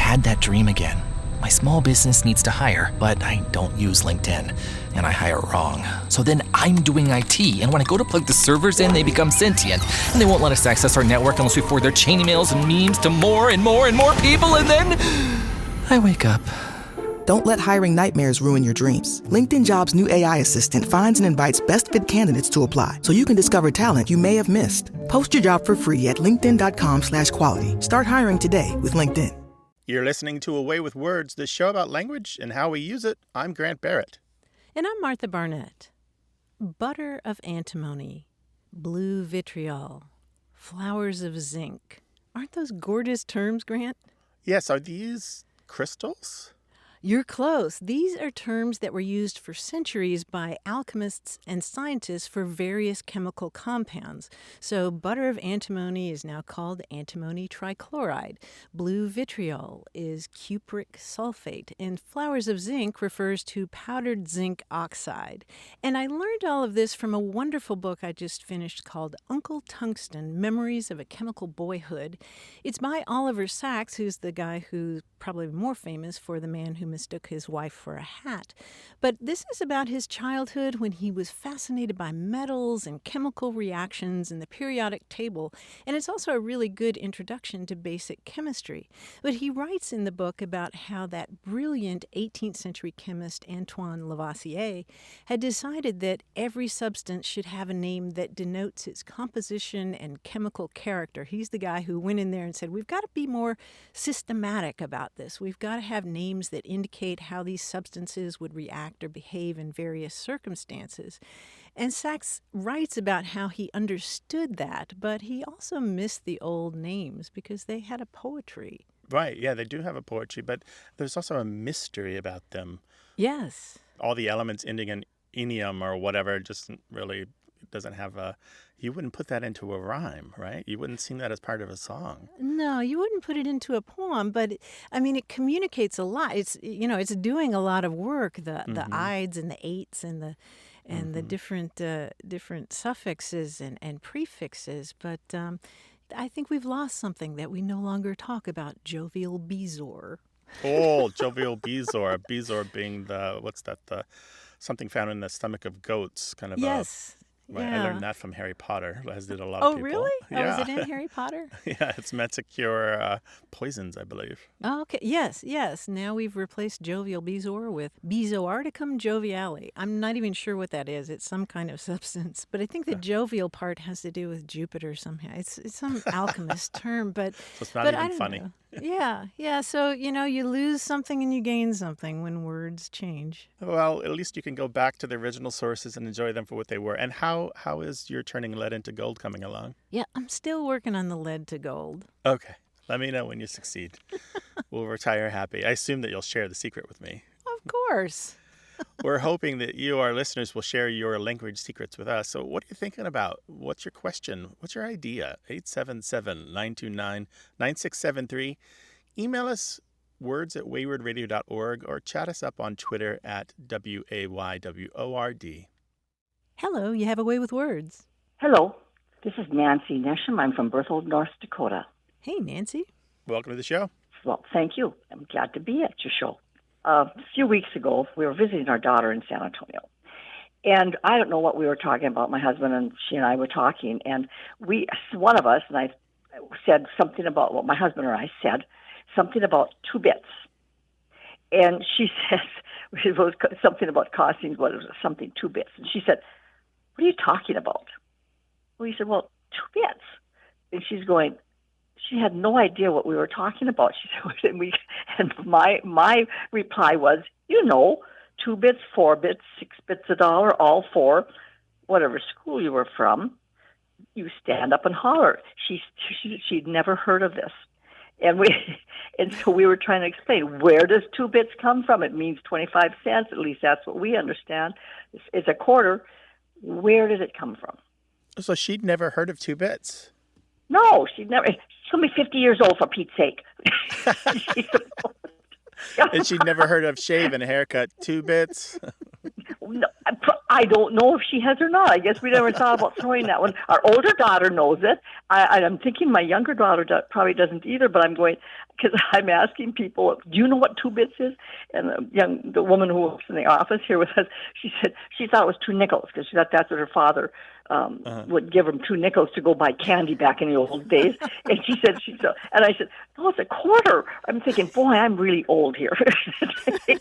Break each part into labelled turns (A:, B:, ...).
A: had that dream again. My small business needs to hire, but I don't use LinkedIn, and I hire wrong. So then I'm doing IT, and when I go to plug the servers in, they become sentient, and they won't let us access our network unless we forward their chain emails and memes to more and more and more people, and then I wake up.
B: Don't let hiring nightmares ruin your dreams. LinkedIn Jobs' new AI assistant finds and invites best fit candidates to apply, so you can discover talent you may have missed. Post your job for free at linkedin.com/quality. Start hiring today with LinkedIn.
C: You're listening to Away with Words, the show about language and how we use it. I'm Grant Barrett.
D: And I'm Martha Barnett. Butter of antimony, blue vitriol, flowers of zinc. Aren't those gorgeous terms, Grant?
C: Yes, are these crystals?
D: You're close. These are terms that were used for centuries by alchemists and scientists for various chemical compounds. So butter of antimony is now called antimony trichloride. Blue vitriol is cupric sulfate. And flowers of zinc refers to powdered zinc oxide. And I learned all of this from a wonderful book I just finished called Uncle Tungsten, Memories of a Chemical Boyhood. It's by Oliver Sacks, who's the guy who's probably more famous for The Man Who Mistook His Wife for a Hat. But this is about his childhood when he was fascinated by metals and chemical reactions and the periodic table, and it's also a really good introduction to basic chemistry. But he writes in the book about how that brilliant 18th century chemist Antoine Lavoisier had decided that every substance should have a name that denotes its composition and chemical character. He's the guy who went in there and said, we've got to be more systematic about this. We've got to have names that indicate how these substances would react or behave in various circumstances. And Sachs writes about how he understood that, but he also missed the old names because they had a poetry.
C: Right, yeah, they do have a poetry, but there's also a mystery about them.
D: Yes.
C: All the elements ending in enium or whatever just really doesn't have a... You wouldn't put that into a rhyme, right? You wouldn't sing that as part of a song.
D: No, you wouldn't put it into a poem, but it communicates a lot. It's it's doing a lot of work. The ides and the eights and the different suffixes and prefixes. But I think we've lost something that we no longer talk about. Jovial Bezoar.
C: Oh, jovial Bezoar. Bezoar being the something found in the stomach of goats, kind of.
D: Yes.
C: Right,
D: yeah.
C: I learned that from Harry Potter, as did a lot of people.
D: Oh, really?
C: Yeah.
D: Oh, is it in Harry Potter?
C: Yeah, it's meant to cure poisons, I believe.
D: Oh, okay. Yes. Now we've replaced jovial bezoar with Bezoarticum joviale. I'm not even sure what that is. It's some kind of substance. But I think the jovial part has to do with Jupiter somehow. It's some alchemist term, but...
C: So it's not even funny.
D: Know. Yeah. So, you lose something and you gain something when words change.
C: Well, at least you can go back to the original sources and enjoy them for what they were. And how is your turning lead into gold coming along?
D: Yeah, I'm still working on the lead to gold.
C: Okay. Let me know when you succeed. We'll retire happy. I assume that you'll share the secret with me.
D: Of course.
C: We're hoping that you, our listeners, will share your language secrets with us. So what are you thinking about? What's your question? What's your idea? 877-929-9673. Email us words@waywardradio.org or chat us up on Twitter at WAYWORD.
D: Hello, you have a way with words.
E: Hello, this is Nancy Nesham. I'm from Berthold, North Dakota.
D: Hey, Nancy.
C: Welcome to the show.
E: Well, thank you. I'm glad to be at your show. A few weeks ago, we were visiting our daughter in San Antonio. And I don't know what we were talking about. My husband and she and I were talking. And one of us, and I said something about, well, my husband or I said something about 2 bits. And she says, it was something about costing, something 2 bits. And she said, what are you talking about? Well, he said, well, 2 bits. And she's going, she had no idea what we were talking about. She said, and my reply was, 2 bits, 4 bits, 6 bits a dollar, all for whatever school you were from. You stand up and holler. She'd never heard of this. And so we were trying to explain, where does 2 bits come from? It means 25 cents. At least that's what we understand. It's a quarter. Where did it come from?
C: So she'd never heard of 2 bits.
E: No, she'd never. She's going to be 50 years old, for Pete's sake.
C: And she'd never heard of shave and a haircut, 2 bits.
E: No, I don't know if she has or not. I guess we never thought about throwing that one. Our older daughter knows it. I'm thinking my younger daughter probably doesn't either, but I'm going, because I'm asking people, do you know what 2 bits is? And the woman who works in the office here with us, she said she thought it was 2 nickels because she thought that's what her father would give him 2 nickels to go buy candy back in the old days. And she said, and I said, no, it's a quarter. I'm thinking, boy, I'm really old here.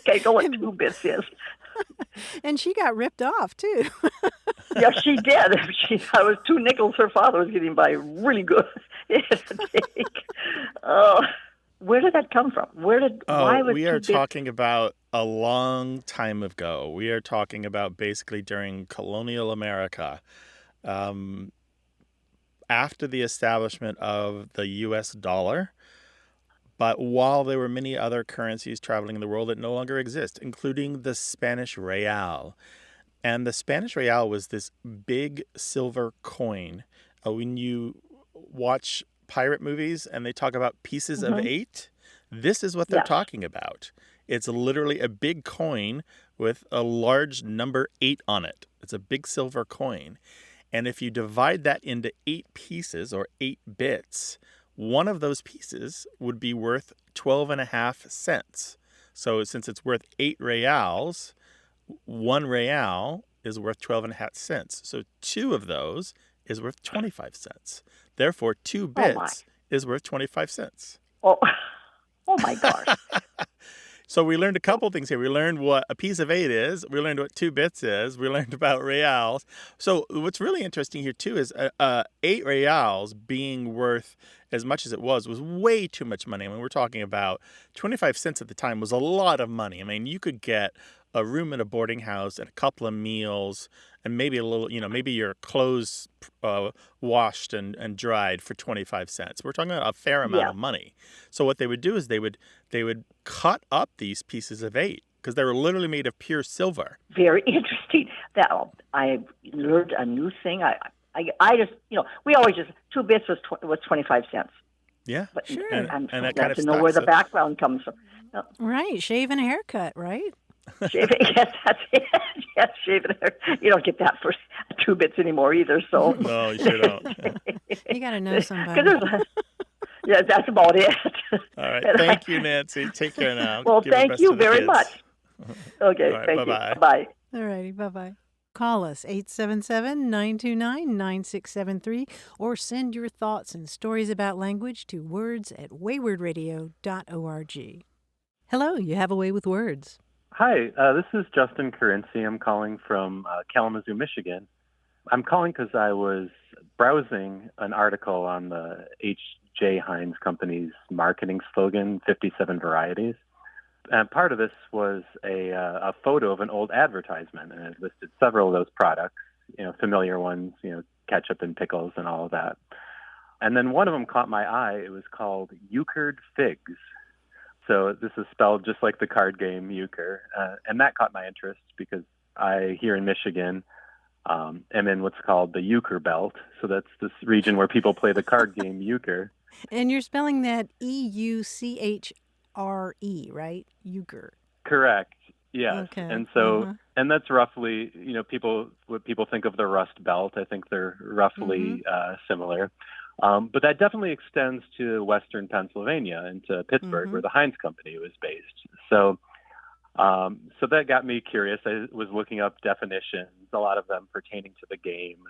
E: I know what 2 bits is.
D: And she got ripped off, too.
E: Yeah, she did. She thought it was 2 nickels her father was getting by really good. Where did that come from? Why was
C: we are
E: 2 bits?
C: talking about a long time ago. We are talking about basically during colonial America. After the establishment of the U.S. dollar, but while there were many other currencies traveling in the world that no longer exist, including the Spanish real. And the Spanish real was this big silver coin. When you watch pirate movies and they talk about pieces of 8, this is what they're talking about. It's literally a big coin with a large number 8 on it. It's a big silver coin. And if you divide that into 8 pieces or 8 bits, one of those pieces would be worth 12.5 cents. So since it's worth 8 reals, 1 real is worth 12.5 cents. So 2 of those is worth 25 cents. Therefore, 2 bits is worth 25 cents.
E: Oh my gosh.
C: So we learned a couple things here. We learned what a piece of 8 is. We learned what 2 bits is. We learned about reals. So what's really interesting here, too, is 8 reals being worth as much as it was way too much money. I mean, we're talking about 25 cents at the time was a lot of money. I mean, you could get a room in a boarding house and a couple of meals and maybe a little, maybe your clothes washed and dried for 25 cents. We're talking about a fair amount of money. So what they would do is they would cut up these pieces of 8 because they were literally made of pure silver.
E: Very interesting. That I learned a new thing. I just, we always just 2 bits was 25 cents.
C: Yeah,
E: but
C: sure.
E: I'm
C: and that
E: glad
C: kind of
E: to know where the background comes from.
D: Right, shave and a haircut, right?
E: Shaving, yes, that's it. Yes, shaving hair. You don't get that for 2 bits anymore either. So
C: no, you sure don't.
D: You got to know somebody.
E: Yeah, that's about it.
C: All right, thank you, Nancy. Take care now.
E: Well, thank you very much. Okay,
C: right,
E: thank
C: bye-bye.
E: you. Bye.
D: All righty, bye-bye. Call us 877-929-9673 or send your thoughts and stories about language to words@waywardradio.org. Hello, you have a way with words.
F: Hi, this is Justin Currency. I'm calling from Kalamazoo, Michigan. I'm calling because I was browsing an article on the H.J. Heinz Company's marketing slogan, 57 Varieties. And part of this was a photo of an old advertisement, and it listed several of those products, familiar ones, ketchup and pickles and all of that. And then one of them caught my eye. It was called Euchred Figs. So this is spelled just like the card game euchre. And that caught my interest because I, here in Michigan, am in what's called the Euchre Belt. So that's this region where people play the card game euchre.
D: And you're spelling that Euchre, right? Euchre.
F: Correct. Yes.
D: Okay.
F: And so, and that's roughly, what people think of the Rust Belt. I think they're roughly similar. But that definitely extends to Western Pennsylvania and to Pittsburgh, where the Heinz Company was based. So that got me curious. I was looking up definitions, a lot of them pertaining to the game.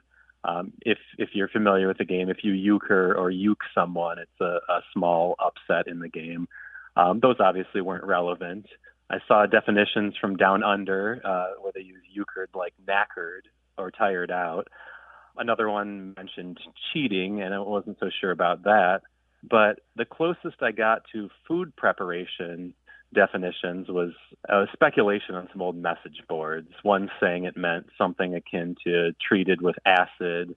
F: If you're familiar with the game, if you euchre or uke someone, it's a small upset in the game. Those obviously weren't relevant. I saw definitions from Down Under where they use euchred like knackered or tired out. Another one mentioned cheating, and I wasn't so sure about that. But the closest I got to food preparation definitions was speculation on some old message boards. One saying it meant something akin to treated with acid,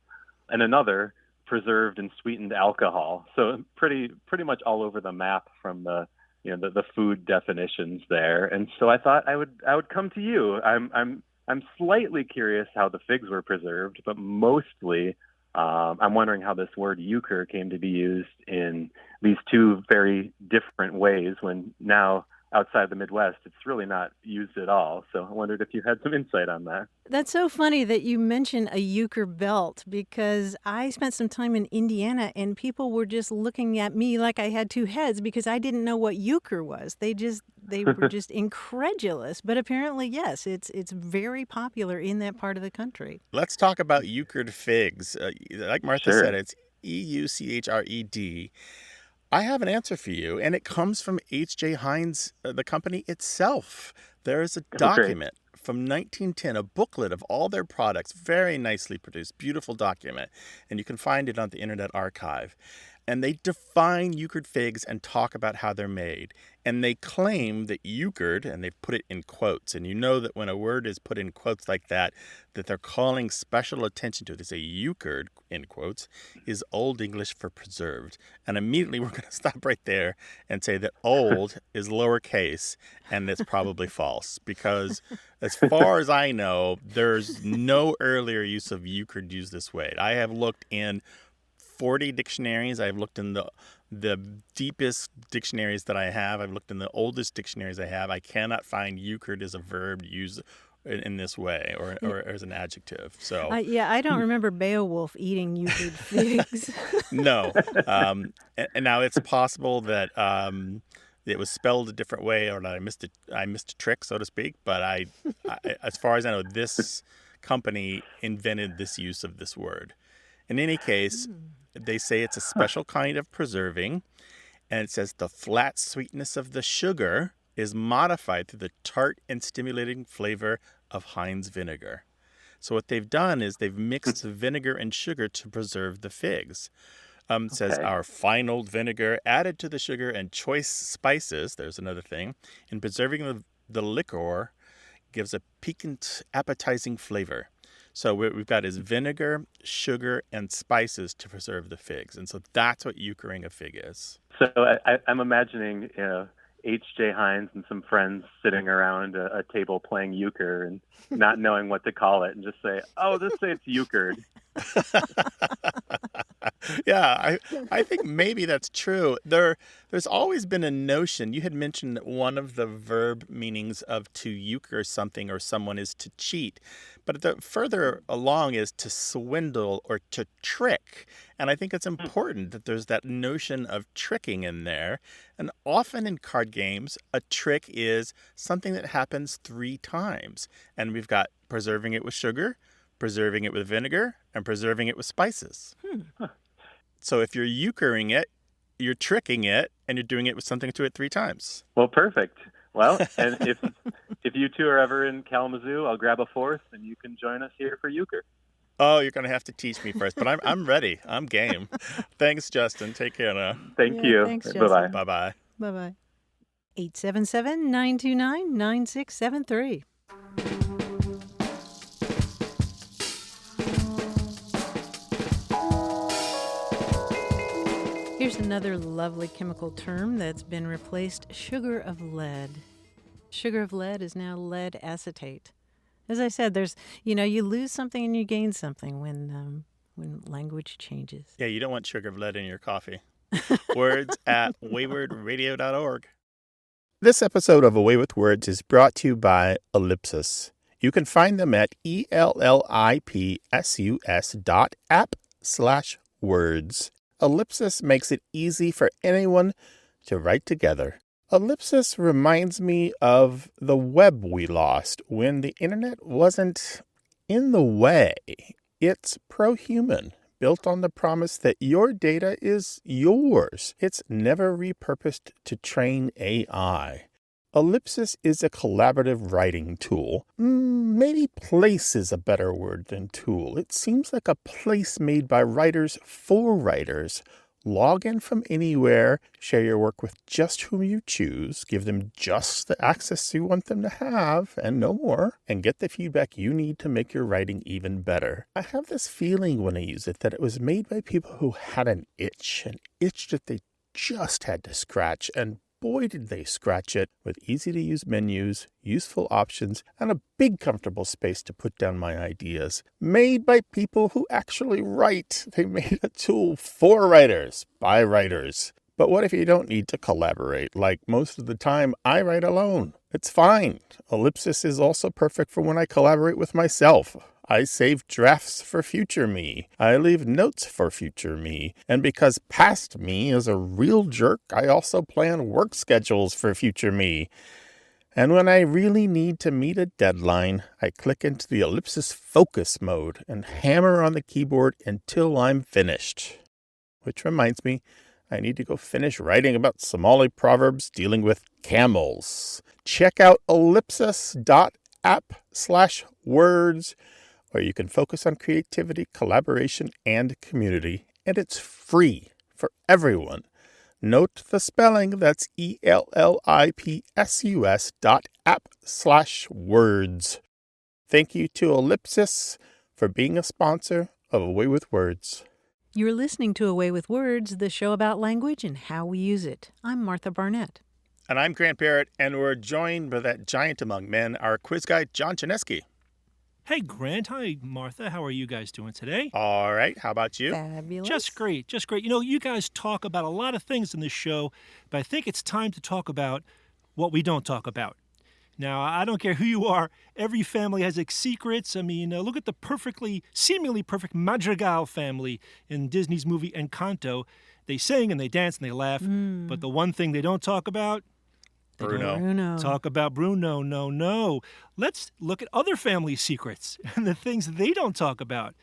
F: and another preserved and sweetened alcohol. So pretty much all over the map from the food definitions there. And so I thought I would come to you. I'm slightly curious how the figs were preserved, but mostly I'm wondering how this word euchre came to be used in these 2 very different ways when now outside the Midwest, it's really not used at all. So I wondered if you had some insight on that.
D: That's so funny that you mention a euchre belt, because I spent some time in Indiana and people were just looking at me like I had two heads because I didn't know what euchre was. They were just incredulous. But apparently, yes, it's very popular in that part of the country.
C: Let's talk about euchred figs. Like Martha
F: Sure.
C: said, it's EUCHRED. I have an answer for you, and it comes from H.J. Heinz, the company itself. There is a document from 1910, a booklet of all their products, very nicely produced, beautiful document, and you can find it on the Internet Archive. And they define euchred figs and talk about how they're made. And they claim that euchred, and they've put it in quotes, and you know that when a word is put in quotes like that they're calling special attention to it. They say euchred, in quotes, is Old English for preserved. And immediately we're going to stop right there and say that old is lowercase, and that's probably false. Because as far as I know, there's no earlier use of euchred used this way. I have looked in 40 dictionaries. I've looked in the deepest dictionaries that I have. I've looked in the oldest dictionaries I have. I cannot find euchred as a verb used in this way or as an adjective. So
D: I don't remember Beowulf eating euchred figs.
C: no. And now it's possible that it was spelled a different way, or that I missed a trick, so to speak. But I as far as I know, this company invented this use of this word. In any case, they say it's a special kind of preserving, and it says the flat sweetness of the sugar is modified through the tart and stimulating flavor of Heinz vinegar. So what they've done is they've mixed vinegar and sugar to preserve the figs. It says our fine old vinegar added to the sugar and choice spices, there's another thing, in preserving the liquor gives a piquant, appetizing flavor. So what we've got is vinegar, sugar, and spices to preserve the figs. And so that's what euchering a fig is.
F: So I'm imagining H.J. Heinz and some friends sitting around a table playing euchre and not knowing what to call it and just say, let's say it's euchred.
C: Yeah, I think maybe that's true. There's always been a notion. You had mentioned that one of the verb meanings of to euchre something or someone is to cheat. But the further along is to swindle or to trick. And I think it's important that there's that notion of tricking in there. And often in card games, a trick is something that happens 3 times. And we've got preserving it with sugar, preserving it with vinegar, and preserving it with spices. So if you're euchering it, you're tricking it, and you're doing it with something to it 3 times.
F: Well, perfect. Well, and if you two are ever in Kalamazoo, I'll grab a 4th, and you can join us here for euchre.
C: Oh, you're going to have to teach me first, but I'm ready. I'm game. Thanks, Justin. Take care now.
F: Thank you.
D: Thanks, Justin.
F: Bye-bye.
C: Bye-bye.
D: Bye-bye. 877-929-9673. Here's another lovely chemical term that's been replaced: sugar of lead. Sugar of lead is now lead acetate. As I said, there's, you lose something and you gain something when language changes.
C: Yeah, you don't want sugar of lead in your coffee. Words at waywardradio.org. This episode of Away with Words is brought to you by Ellipsis. You can find them at ellipsus.app/words. Ellipsis makes it easy for anyone to write together. Ellipsis reminds me of the web we lost when the internet wasn't in the way. It's pro-human, built on the promise that your data is yours. It's never repurposed to train AI. Ellipsis is a collaborative writing tool. Maybe place is a better word than tool. It seems like a place made by writers for writers. Log in from anywhere, share your work with just whom you choose, give them just the access you want them to have, and no more, and get the feedback you need to make your writing even better. I have this feeling when I use it that it was made by people who had an itch that they just had to scratch, and boy did they scratch it, with easy-to-use menus, useful options, and a big comfortable space to put down my ideas. Made by people who actually write. They made a tool for writers, by writers. But what if you don't need to collaborate? Like most of the time, I write alone. It's fine. Ellipsis is also perfect for when I collaborate with myself. I save drafts for future me. I leave notes for future me. And because past me is a real jerk, I also plan work schedules for future me. And when I really need to meet a deadline, I click into the ellipsis focus mode and hammer on the keyboard until I'm finished. Which reminds me, I need to go finish writing about Somali proverbs dealing with camels. Check out ellipsis.app/words, where you can focus on creativity, collaboration, and community. And it's free for everyone. Note the spelling, that's ellipsus.app/words. Thank you to Ellipsis for being a sponsor of Away with Words.
D: You're listening to Away with Words, the show about language and how we use it. I'm Martha Barnett.
C: And I'm Grant Barrett, and we're joined by that giant among men, our quiz guy, John Chinesky.
G: Hey, Grant. Hi, Martha. How are you guys doing today?
C: All right. How about you?
D: Fabulous.
G: Just great. Just great. You know, you guys talk about a lot of things in this show, but I think it's time to talk about what we don't talk about. Now, I don't care who you are. Every family has its secrets. I mean, look at the seemingly perfect Madrigal family in Disney's movie Encanto. They sing and they dance and they laugh, but the one thing they don't talk about,
C: Bruno.
G: Talk about Bruno. No. Let's look at other family secrets and the things they don't talk about.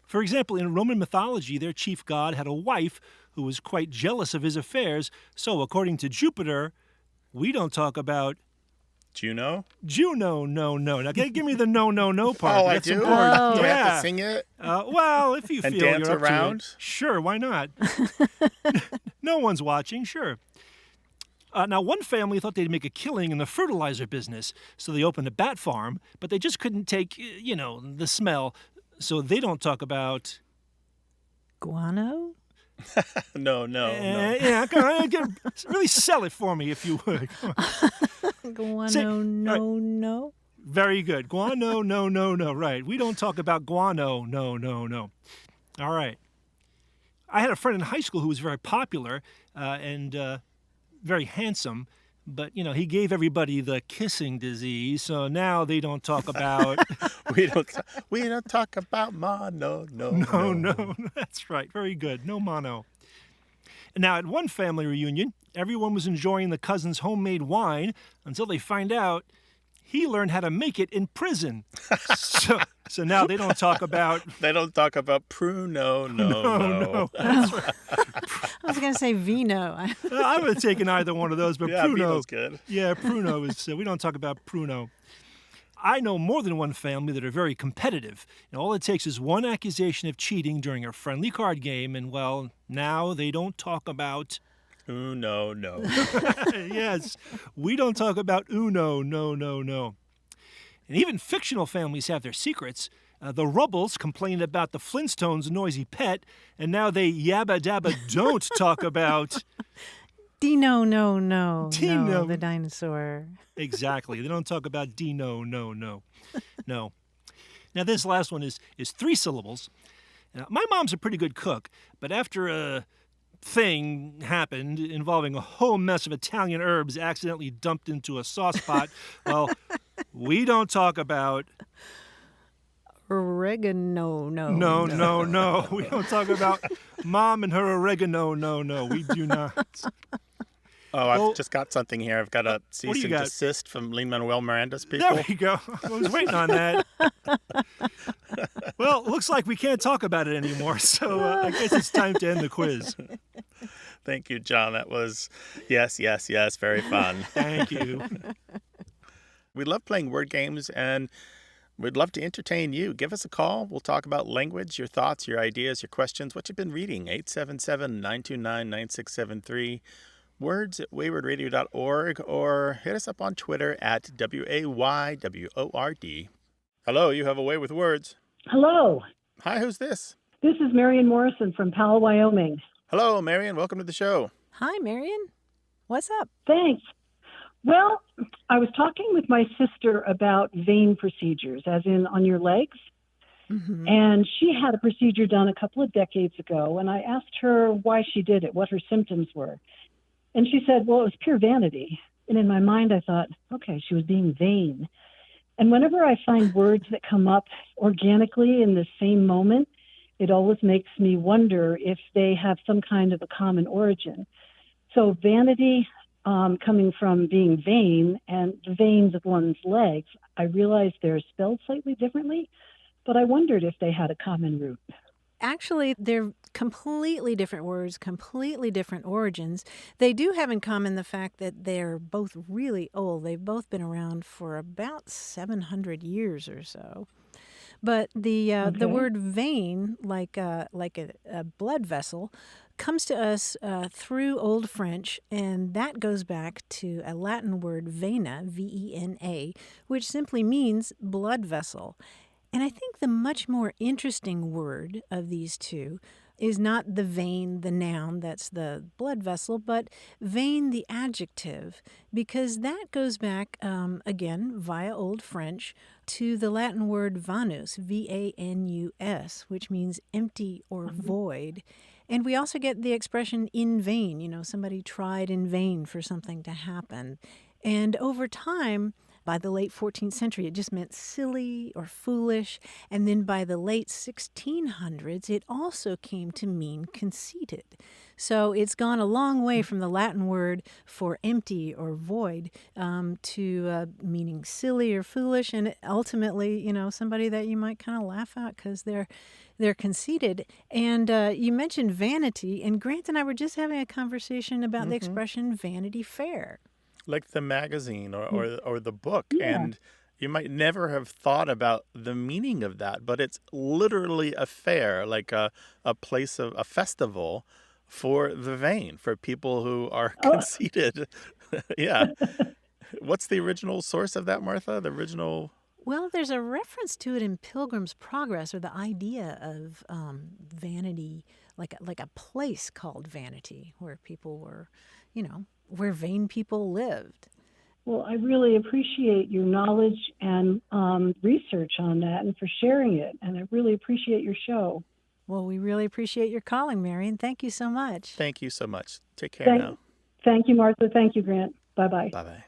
G: For example, in Roman mythology, their chief god had a wife who was quite jealous of his affairs. So, according to Jupiter, we don't talk about
C: Juno?
G: Juno. No. Now, give me the no part.
C: Oh, I
G: That's
C: do?
G: important.
C: Do I have
G: Yeah.
C: to sing it?
G: Well, if you
C: And
G: feel
C: dance
G: you're up
C: around?
G: to it. Sure, why not? No one's watching, sure. Now, one family thought they'd make a killing in the fertilizer business, so they opened a bat farm, but they just couldn't take, the smell, so they don't talk about...
D: Guano?
C: No.
G: Yeah, come on, really sell it for me, if you would.
D: Guano, no.
G: Very good. Guano, no, right. We don't talk about guano, no. All right. I had a friend in high school who was very popular and very handsome, but, he gave everybody the kissing disease, so now they don't talk about...
C: We don't talk about mono,
G: No, that's right. Very good. No mono. Now, at one family reunion, everyone was enjoying the cousin's homemade wine until they find out he learned how to make it in prison. So now they don't talk about...
C: They don't talk about Pruno, no.
G: That's right.
D: I was going to say vino.
G: I would have taken either one of those, but
C: Yeah,
G: Pruno...
C: Vino's good.
G: Yeah, Pruno is... we don't talk about Pruno. I know more than one family that are very competitive. And all it takes is one accusation of cheating during a friendly card game, and, well, now they don't talk about...
C: No.
G: Yes, we don't talk about Uno, no. And even fictional families have their secrets. The Rubbles complained about the Flintstones' noisy pet, and now they yabba dabba don't talk about...
D: Dino, no.
G: Dino.
D: No, the dinosaur.
G: Exactly. They don't talk about Dino, no. Now, this last one is 3 syllables. Now, my mom's a pretty good cook, but after a thing happened involving a whole mess of Italian herbs accidentally dumped into a sauce pot, well, we don't talk about...
D: Oregano,
G: No. We don't talk about Mom and her oregano, no. We do not.
C: Oh, I've just got something here. I've got a cease
G: you
C: and
G: got?
C: desist from Lin-Manuel Miranda's people.
G: There we go. I was waiting on that. Well, looks like we can't talk about it anymore, so I guess it's time to end the quiz.
C: Thank you, John. That was, yes, very fun.
G: Thank you.
C: We love playing word games, and we'd love to entertain you. Give us a call. We'll talk about language, your thoughts, your ideas, your questions, what you've been reading. 877-929-9673. words@waywardradio.org, or hit us up on Twitter at WAYWORD. Hello, you have a way with words.
H: Hello.
C: Hi, who's this?
H: This is Marion Morrison from Powell, Wyoming.
C: Hello, Marion. Welcome to the show.
D: Hi, Marion. What's up?
H: Thanks. Well, I was talking with my sister about vein procedures, as in on your legs.
D: Mm-hmm.
H: And she had a procedure done a couple of decades ago, and I asked her why she did it, what her symptoms were. And she said, well, it was pure vanity. And in my mind, I thought, okay, she was being vain. And whenever I find words that come up organically in the same moment, it always makes me wonder if they have some kind of a common origin. So vanity coming from being vain, and the veins of one's legs, I realized they're spelled slightly differently, but I wondered if they had a common root.
D: Actually, they're completely different words, completely different origins. They do have in common the fact that they're both really old. They've both been around for about 700 years or so. But the word vein, like a blood vessel, comes to us through Old French, and that goes back to a Latin word vena, V-E-N-A, which simply means blood vessel. And I think the much more interesting word of these two is not the vein, the noun, that's the blood vessel, but vein, the adjective, because that goes back, again, via Old French, to the Latin word vanus, V-A-N-U-S, which means empty or void. And we also get the expression in vain, somebody tried in vain for something to happen. And over time, by the late 14th century, it just meant silly or foolish. And then by the late 1600s, it also came to mean conceited. So it's gone a long way from the Latin word for empty or void to meaning silly or foolish. And ultimately, somebody that you might kind of laugh at because they're conceited. And you mentioned vanity. And Grant and I were just having a conversation about the expression Vanity Fair.
C: Like the magazine or the book.
H: Yeah.
C: And you might never have thought about the meaning of that, but it's literally a fair, like a place of a festival for the vain, for people who are conceited. Yeah. What's the original source of that, Martha? The original...
D: Well, there's a reference to it in Pilgrim's Progress, or the idea of vanity, like a place called Vanity, where people were, where vain people lived.
H: Well, I really appreciate your knowledge and research on that and for sharing it. And I really appreciate your show.
D: Well, we really appreciate your calling, Marion. Thank you so much.
C: Thank you so much. Take care now.
H: Thank you, Martha. Thank you, Grant. Bye-bye.
C: Bye-bye.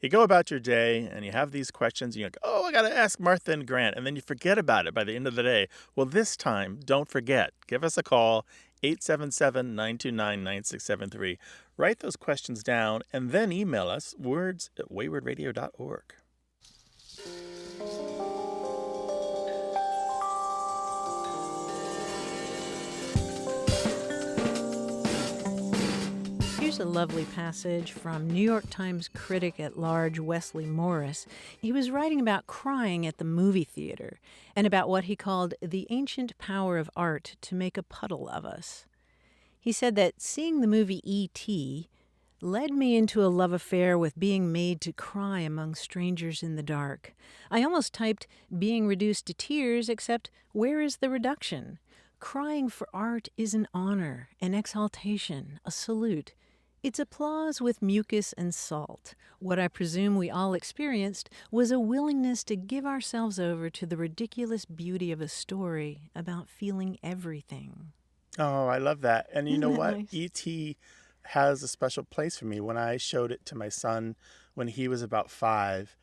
C: You go about your day and you have these questions and you're like, oh, I got to ask Martha and Grant. And then you forget about it by the end of the day. Well, this time, don't forget. Give us a call, 877-929-9673. Write those questions down and then email us, words@waywardradio.org.
D: Here's a lovely passage from New York Times critic at large Wesley Morris. He was writing about crying at the movie theater and about what he called the ancient power of art to make a puddle of us. He said that seeing the movie E.T. led me into a love affair with being made to cry among strangers in the dark. I almost typed being reduced to tears, except where is the reduction? Crying for art is an honor, an exaltation, a salute. It's applause with mucus and salt. What I presume we all experienced was a willingness to give ourselves over to the ridiculous beauty of a story about feeling everything.
C: Oh, I love that. And you know what?
D: Nice.
C: E.T. has a special place for me. When I showed it to my son when he was about 5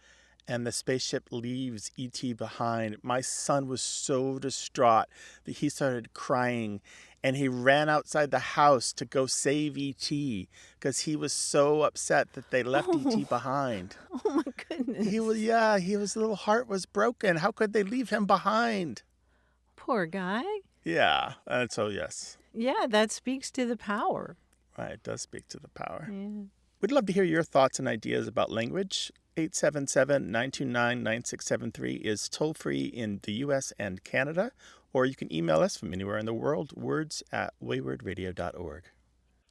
C: and the spaceship leaves E.T. behind, my son was so distraught that he started crying and he ran outside the house to go save E.T. because he was so upset that they left E.T. behind.
D: Oh my goodness.
C: His little heart was broken. How could they leave him behind?
D: Poor guy.
C: Yeah, and so yes.
D: Yeah, that speaks to the power.
C: Right, it does speak to the power.
D: Yeah.
C: We'd love to hear your thoughts and ideas about language. 877-929-9673 is toll-free in the U.S. and Canada, or you can email us from anywhere in the world, words@waywardradio.org.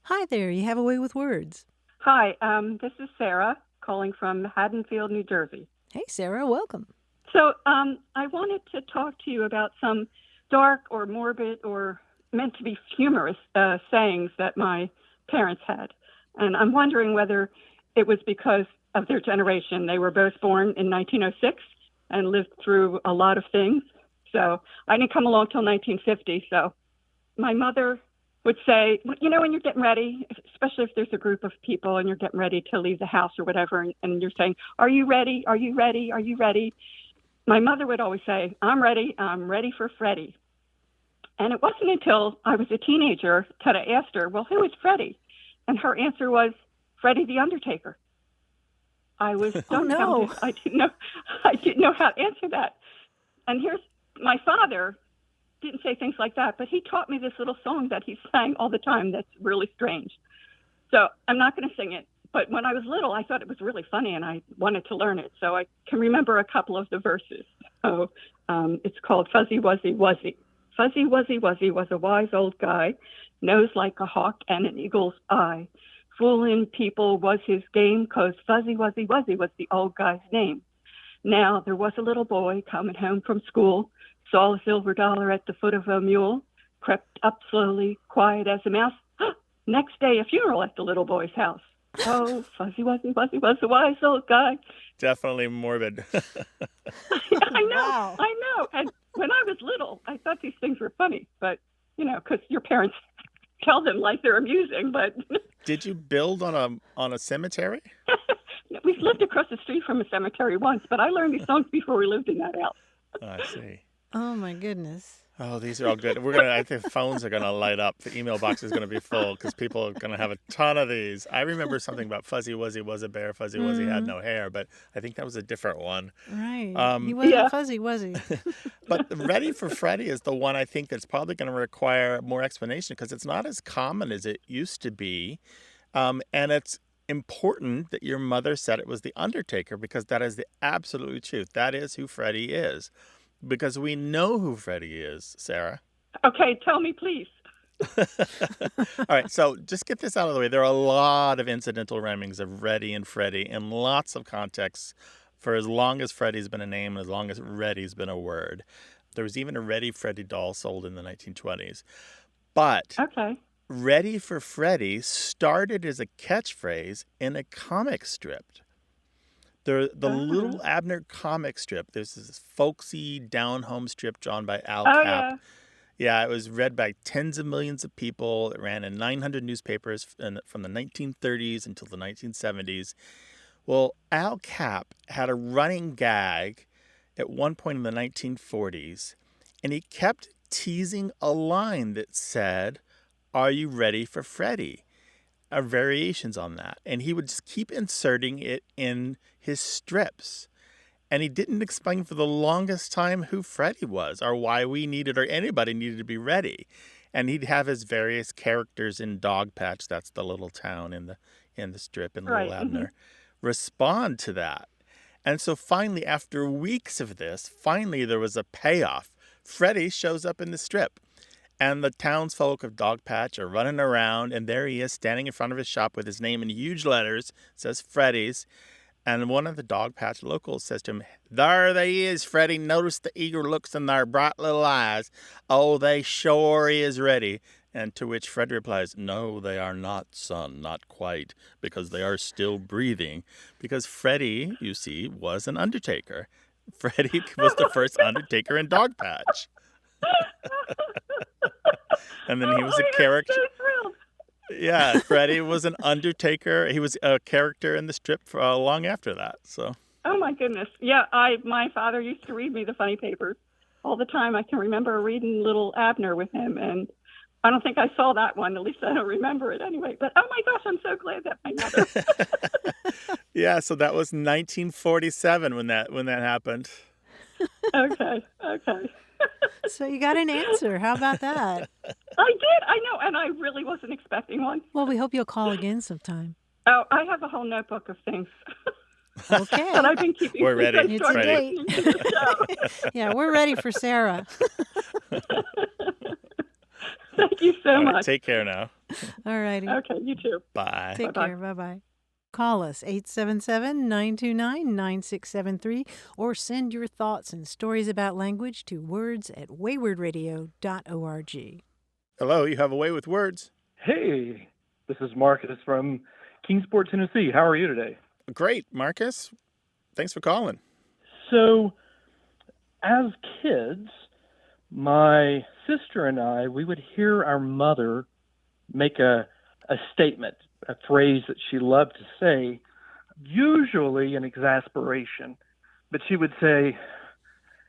D: Hi there, you have a way with words.
I: Hi, this is Sarah calling from Haddonfield, New Jersey.
D: Hey, Sarah, welcome.
I: So I wanted to talk to you about some dark or morbid or meant to be humorous sayings that my parents had. And I'm wondering whether it was because of their generation. They were both born in 1906 and lived through a lot of things. So I didn't come along till 1950. So my mother would say, you know, when you're getting ready, especially if there's a group of people and you're getting ready to leave the house or whatever, and you're saying, are you ready? Are you ready? Are you ready? My mother would always say, I'm ready for Freddie. And it wasn't until I was a teenager that I asked her, well, who is Freddie? And her answer was, Freddie the Undertaker. I was dumbfounded. I didn't know how to answer that. And here's my father didn't say things like that, but he taught me this little song that he sang all the time that's really strange. So I'm not going to sing it, but when I was little, I thought it was really funny and I wanted to learn it. So I can remember a couple of the verses. So it's called Fuzzy Wuzzy Wuzzy. Fuzzy Wuzzy Wuzzy was a wise old guy, nose like a hawk and an eagle's eye. Fooling people was his game, 'cause Fuzzy Wuzzy Wuzzy was the old guy's name. Now there was a little boy coming home from school, saw a silver dollar at the foot of a mule, crept up slowly, quiet as a mouse. Next day, a funeral at the little boy's house. Oh, Fuzzy Wuzzy Wuzzy was a wise old guy.
C: Definitely morbid.
I: I know,
D: Wow.
I: I know. And when I was little, I thought these things were funny, but, you know, because your parents tell them like they're amusing, but...
C: Did you build on a cemetery?
I: We lived across the street from a cemetery once, but I learned these songs before we lived in that house.
C: Oh, I see.
D: Oh, my goodness.
C: Oh, these are all good. I think phones are going to light up. The email box is going to be full because people are going to have a ton of these. I remember something about Fuzzy Wuzzy was a bear. Fuzzy Wuzzy had no hair, but I think that was a different one.
D: Right. He wasn't fuzzy, was he?
C: But Ready for Freddie is the one I think that's probably going to require more explanation because it's not as common as it used to be. And it's important that your mother said it was the Undertaker because that is the absolute truth. That is who Freddie is. Because we know who Freddie is, Sarah.
I: Okay, tell me, please.
C: All right, so just get this out of the way. There are a lot of incidental rhymings of Reddy and Freddie in lots of contexts for as long as Freddie's been a name and as long as Reddy's been a word. There was even a Reddy Freddy doll sold in the 1920s. But Ready for Freddie started as a catchphrase in a comic strip. The Little Abner comic strip, there's this folksy down-home strip drawn by Al Cap. Yeah, it was read by tens of millions of people. It ran in 900 newspapers from the 1930s until the 1970s. Well, Al Cap had a running gag at one point in the 1940s, and he kept teasing a line that said, "Are you ready for Freddie?" Variations on that. And he would just keep inserting it in his strips. And he didn't explain for the longest time who Freddie was or why we needed or anybody needed to be ready. And he'd have his various characters in Dogpatch, that's the little town in the strip in Little Abner, respond to that. And so finally, after weeks of this, finally there was a payoff. Freddie shows up in the strip. And the townsfolk of Dogpatch are running around, and there he is standing in front of his shop with his name in huge letters. It says Freddy's. And one of the Dogpatch locals says to him, "There they is, Freddie. Notice the eager looks in their bright little eyes. Oh, they sure is ready." And to which Freddie replies, "No, they are not, son, not quite, because they are still breathing." Because Freddie, you see, was an undertaker. Freddie was the first undertaker in Dogpatch. And then he was a character.
I: I'm so thrilled.
C: Yeah, Freddie was an undertaker. He was a character in the strip for long after that. So.
I: Oh my goodness! Yeah, my father used to read me the funny papers all the time. I can remember reading Little Abner with him, and I don't think I saw that one. At least I don't remember it anyway. But oh my gosh, I'm so glad that my mother.
C: Yeah, so that was 1947 when that happened.
I: Okay.
D: So you got an answer. How about that?
I: I did. I know, and I really wasn't expecting one.
D: Well, we hope you'll call again sometime.
I: Oh, I have a whole notebook of things.
D: Okay.
I: that I've been keeping.
C: We're ready.
D: It's a date. Yeah, we're ready for Sarah.
I: Thank you so much.
C: Take care now.
D: All righty.
I: Okay, you too.
C: Bye.
D: Take care. Bye-bye. Call us 877-929-9673 or send your thoughts and stories about language to words@waywardradio.org.
C: Hello, you have a way with words.
J: Hey, this is Marcus from Kingsport, Tennessee. How are you today?
C: Great, Marcus. Thanks for calling.
J: So, as kids, my sister and I, we would hear our mother make a statement, a phrase that she loved to say, usually in exasperation. But she would say,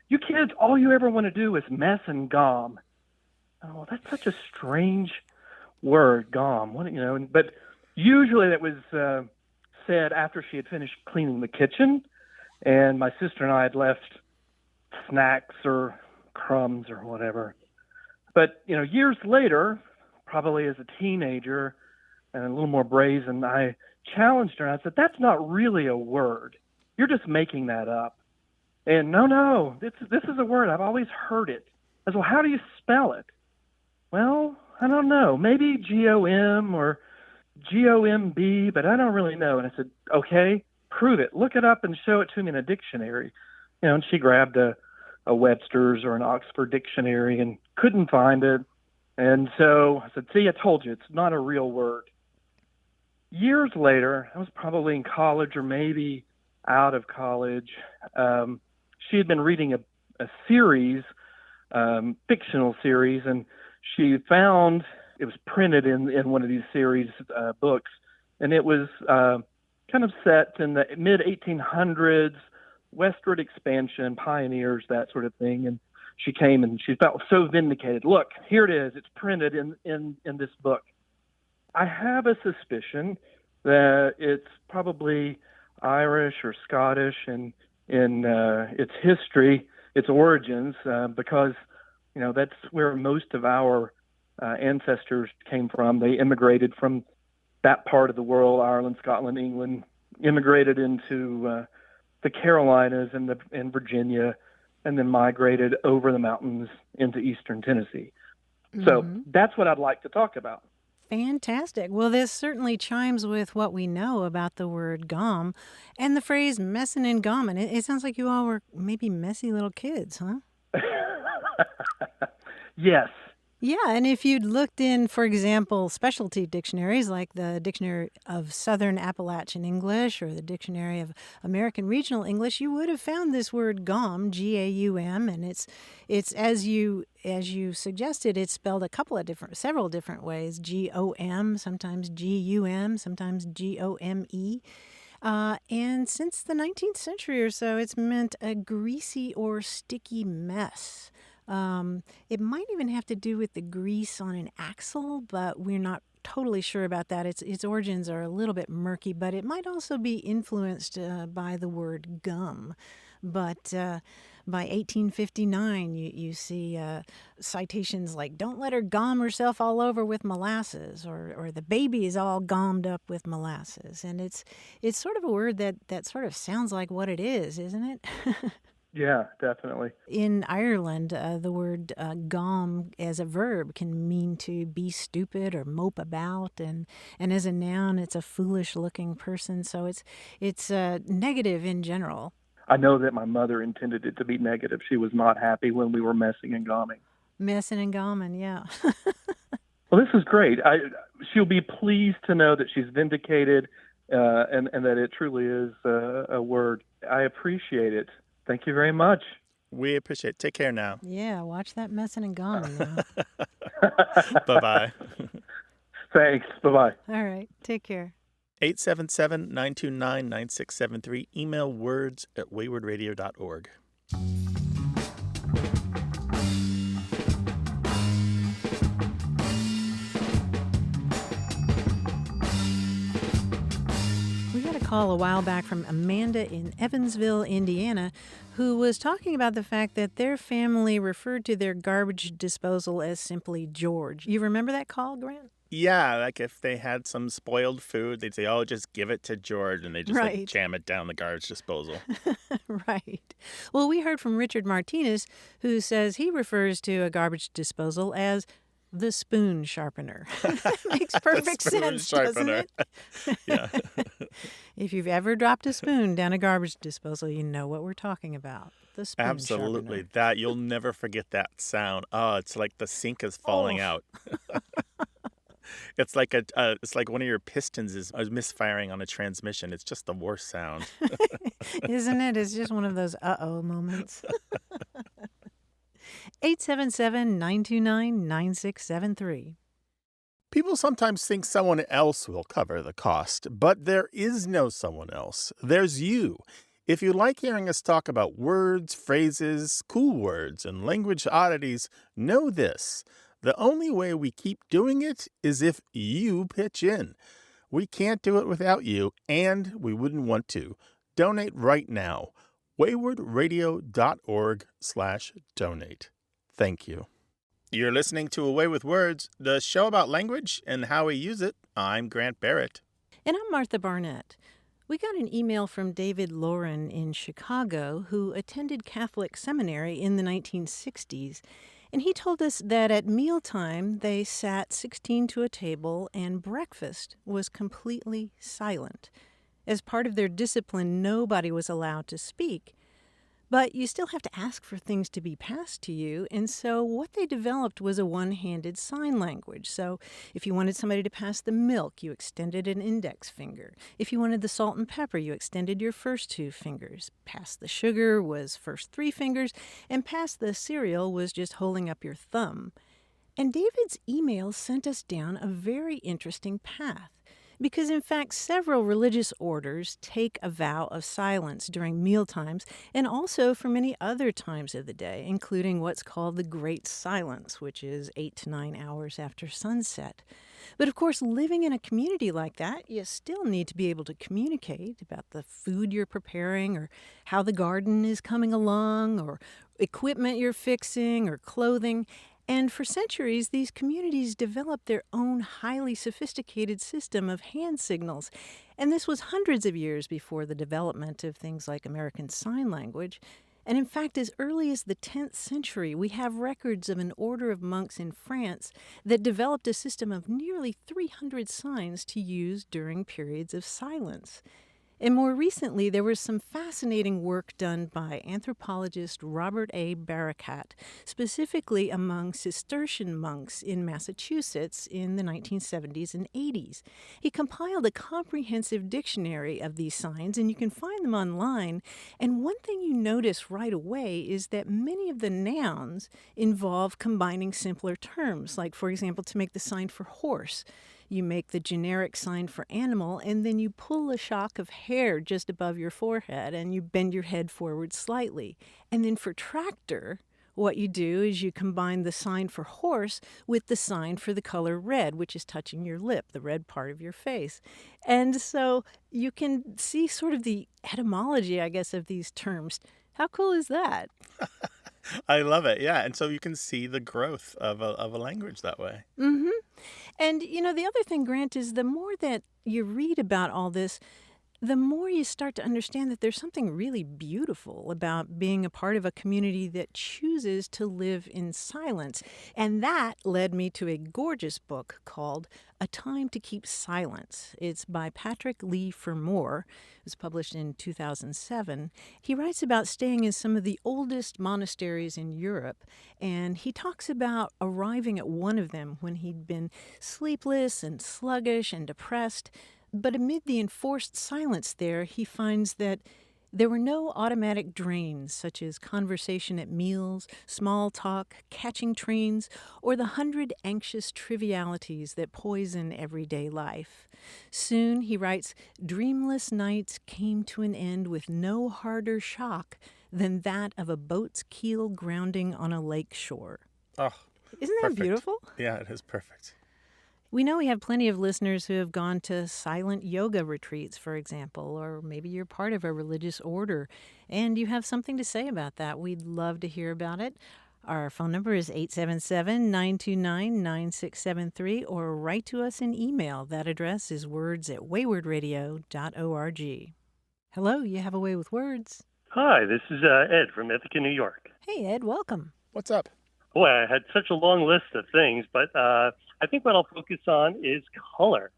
J: "You kids, all you ever want to do is mess and gaum." Oh, that's such a strange word, gaum. What, but usually that was said after she had finished cleaning the kitchen, and my sister and I had left snacks or crumbs or whatever. But years later, probably as a teenager and a little more brazen, I challenged her. I said, "That's not really a word. You're just making that up." And no, this is a word. I've always heard it. I said, "Well, how do you spell it?" "Well, I don't know. Maybe GOM or GOMB, but I don't really know." And I said, "Okay, prove it. Look it up and show it to me in a dictionary." And she grabbed a Webster's or an Oxford dictionary and couldn't find it. And so I said, "See, I told you, it's not a real word." Years later, I was probably in college or maybe out of college. She had been reading a series, fictional series, and she found it was printed in one of these series books, and it was kind of set in the mid-1800s, westward expansion, pioneers, that sort of thing. And she came and she felt so vindicated. "Look, here it is. It's printed in this book." I have a suspicion that it's probably Irish or Scottish in its history, its origins, because that's where most of our ancestors came from. They immigrated from that part of the world, Ireland, Scotland, England, immigrated into the Carolinas and Virginia, and then migrated over the mountains into eastern Tennessee. So that's what I'd like to talk about.
D: Fantastic. Well, this certainly chimes with what we know about the word gaum and the phrase messin' and gaumin'. It sounds like you all were maybe messy little kids, huh?
J: Yes.
D: Yeah, and if you'd looked in, for example, specialty dictionaries like the Dictionary of Southern Appalachian English or the Dictionary of American Regional English, you would have found this word gaum, G-A-U-M, and it's as you suggested, it's spelled several different ways, G-O-M, sometimes G-U-M, sometimes G-O-M-E. And since the 19th century or so, it's meant a greasy or sticky mess. It might even have to do with the grease on an axle, but we're not totally sure about that. Its origins are a little bit murky, but it might also be influenced by the word gum. But by 1859, you see citations like "Don't let her gaum herself all over with molasses," or "The baby is all gommed up with molasses." And it's sort of a word that sort of sounds like what it is, isn't it?
J: Yeah, definitely.
D: In Ireland, the word gaum as a verb can mean to be stupid or mope about, and as a noun, it's a foolish-looking person. So it's negative in general.
J: I know that my mother intended it to be negative. She was not happy when we were messing and gauming.
D: Messing and gauming, yeah.
J: Well, this is great. She'll be pleased to know that she's vindicated and that it truly is a word. I appreciate it. Thank you very much.
C: We appreciate it. Take care now.
D: Yeah, watch that messing and gauming now.
C: Bye-bye.
J: Thanks. Bye-bye.
D: All right. Take care.
C: 877-929-9673. Email words@waywardradio.org.
D: We got a call a while back from Amanda in Evansville, Indiana, who was talking about the fact that their family referred to their garbage disposal as simply George. You remember that call, Grant?
C: Yeah, like if they had some spoiled food, they'd say, "Oh, just give it to George," and they just like jam it down the garbage disposal.
D: Right. Well, we heard from Richard Martinez, who says he refers to a garbage disposal as the spoon sharpener. Makes perfect sense, doesn't it?
C: Yeah.
D: If you've ever dropped a spoon down a garbage disposal, you know what we're talking about. The spoon
C: Absolutely.
D: sharpener.
C: That you'll never forget that sound. Oh, it's like the sink is falling out. It's like it's like one of your pistons is misfiring on a transmission. It's just the worst sound.
D: Isn't it? It's just one of those uh-oh moments. 877-929-9673.
C: People sometimes think someone else will cover the cost, but there is no someone else. There's you. If you like hearing us talk about words, phrases, cool words, and language oddities, know this. The only way we keep doing it is if you pitch in. We can't do it without you, and we wouldn't want to. Donate right now. waywardradio.org/donate. Thank you. You're listening to Away with Words, the show about language and how we use it. I'm Grant Barrett.
D: And I'm Martha Barnett. We got an email from David Lauren in Chicago, who attended Catholic seminary in the 1960s. And he told us that at mealtime, they sat 16 to a table and breakfast was completely silent. As part of their discipline, nobody was allowed to speak. But you still have to ask for things to be passed to you, and so what they developed was a one-handed sign language. So if you wanted somebody to pass the milk, you extended an index finger. If you wanted the salt and pepper, you extended your first 2 fingers. Pass the sugar was first 3 fingers, and pass the cereal was just holding up your thumb. And David's email sent us down a very interesting path. Because, in fact, several religious orders take a vow of silence during mealtimes and also for many other times of the day, including what's called the Great Silence, which is 8 to 9 hours after sunset. But, of course, living in a community like that, you still need to be able to communicate about the food you're preparing or how the garden is coming along or equipment you're fixing or clothing. And for centuries, these communities developed their own highly sophisticated system of hand signals. And this was hundreds of years before the development of things like American Sign Language. And in fact, as early as the 10th century, we have records of an order of monks in France that developed a system of nearly 300 signs to use during periods of silence. And more recently, there was some fascinating work done by anthropologist Robert A. Barakat, specifically among Cistercian monks in Massachusetts in the 1970s and 80s. He compiled a comprehensive dictionary of these signs, and you can find them online. And one thing you notice right away is that many of the nouns involve combining simpler terms, like, for example, to make the sign for horse. You make the generic sign for animal, and then you pull a shock of hair just above your forehead, and you bend your head forward slightly. And then for tractor, what you do is you combine the sign for horse with the sign for the color red, which is touching your lip, the red part of your face. And so you can see sort of the etymology, I guess, of these terms. How cool is that?
C: I love it, yeah. And so you can see the growth of a language that way.
D: Mm-hmm. And, the other thing, Grant, is the more that you read about all this, the more you start to understand that there's something really beautiful about being a part of a community that chooses to live in silence. And that led me to a gorgeous book called A Time to Keep Silence. It's by Patrick Lee Fermor. It was published in 2007. He writes about staying in some of the oldest monasteries in Europe, and he talks about arriving at one of them when he'd been sleepless and sluggish and depressed. But amid the enforced silence there, he finds that there were no automatic drains, such as conversation at meals, small talk, catching trains, or the 100 anxious trivialities that poison everyday life. Soon, he writes, dreamless nights came to an end with no harder shock than that of a boat's keel grounding on a lake shore.
C: Oh,
D: Isn't that
C: perfect.
D: beautiful?
C: Yeah, it is perfect.
D: We know we have plenty of listeners who have gone to silent yoga retreats, for example, or maybe you're part of a religious order and you have something to say about that. We'd love to hear about it. Our phone number is 877-929-9673, or write to us an email. That address is words@waywardradio.org. Hello, you have a way with words.
K: Hi, this is Ed from Ithaca, New York.
D: Hey, Ed, welcome.
C: What's up?
K: Boy, I had such a long list of things, but I think what I'll focus on is color.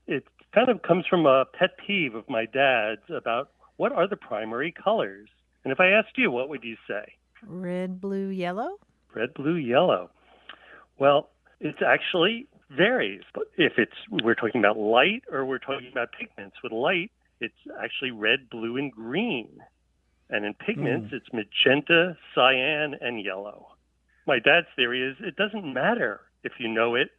K: It kind of comes from a pet peeve of my dad's about what are the primary colors. And if I asked you, what would you say?
D: Red, blue, yellow?
K: Red, blue, yellow. Well, it's actually varies. But if we're talking about light or we're talking about pigments. With light, it's actually red, blue, and green. And in pigments, it's magenta, cyan, and yellow. My dad's theory is it doesn't matter if you know it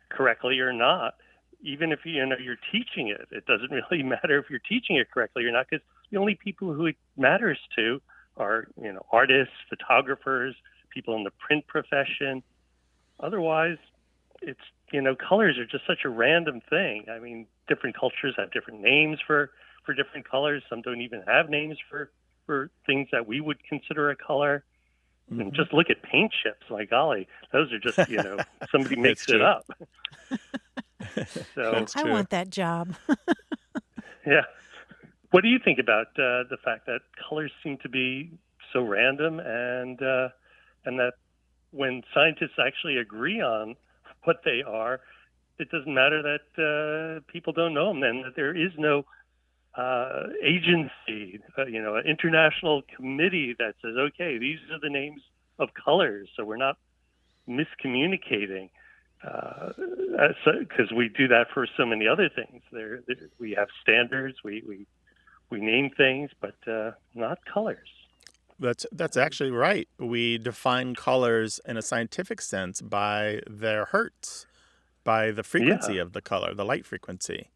K: correctly or not. Even if you're teaching it, it doesn't really matter if you're teaching it correctly or not, because the only people who it matters to are artists, photographers, people in the print profession. Otherwise, it's colors are just such a random thing. I mean, different cultures have different names for different colors. Some don't even have names for things that we would consider a color. Mm-hmm. And just look at paint chips. My golly, those are just somebody makes it up. So
D: I want that job.
K: Yeah. What do you think about the fact that colors seem to be so random, and that when scientists actually agree on what they are, it doesn't matter that people don't know them, and that there is no agency, an international committee that says, okay, these are the names of colors, so we're not miscommunicating. Because we do that for so many other things. We have standards, we name things, but not colors.
C: That's actually right. We define colors in a scientific sense by their hertz, by the frequency of the color, the light frequency.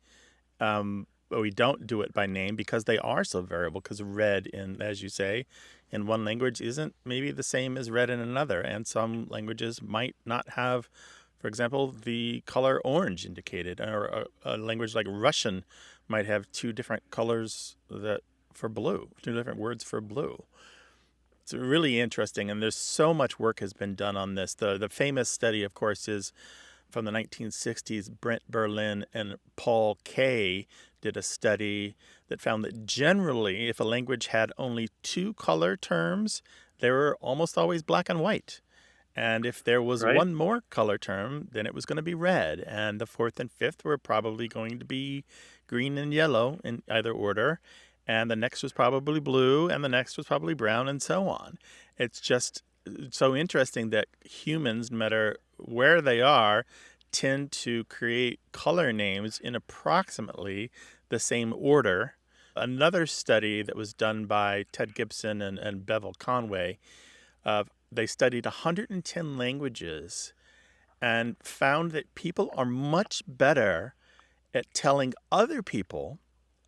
C: But we don't do it by name because they are so variable, because red, as you say, in one language isn't maybe the same as red in another. And some languages might not have, for example, the color orange indicated, or a language like Russian might have two different colors for blue, two different words for blue. It's really interesting, and there's so much work has been done on this. The famous study, of course, is from the 1960s. Brent Berlin and Paul Kay did a study that found that generally, if a language had only two color terms, they were almost always black and white. And if there was one more color term, then it was going to be red. And the fourth and fifth were probably going to be green and yellow in either order. And the next was probably blue, and the next was probably brown, and so on. It's just so interesting that humans, no matter where they are, tend to create color names in approximately the same order. Another study that was done by Ted Gibson and Bevel Conway, they studied 110 languages and found that people are much better at telling other people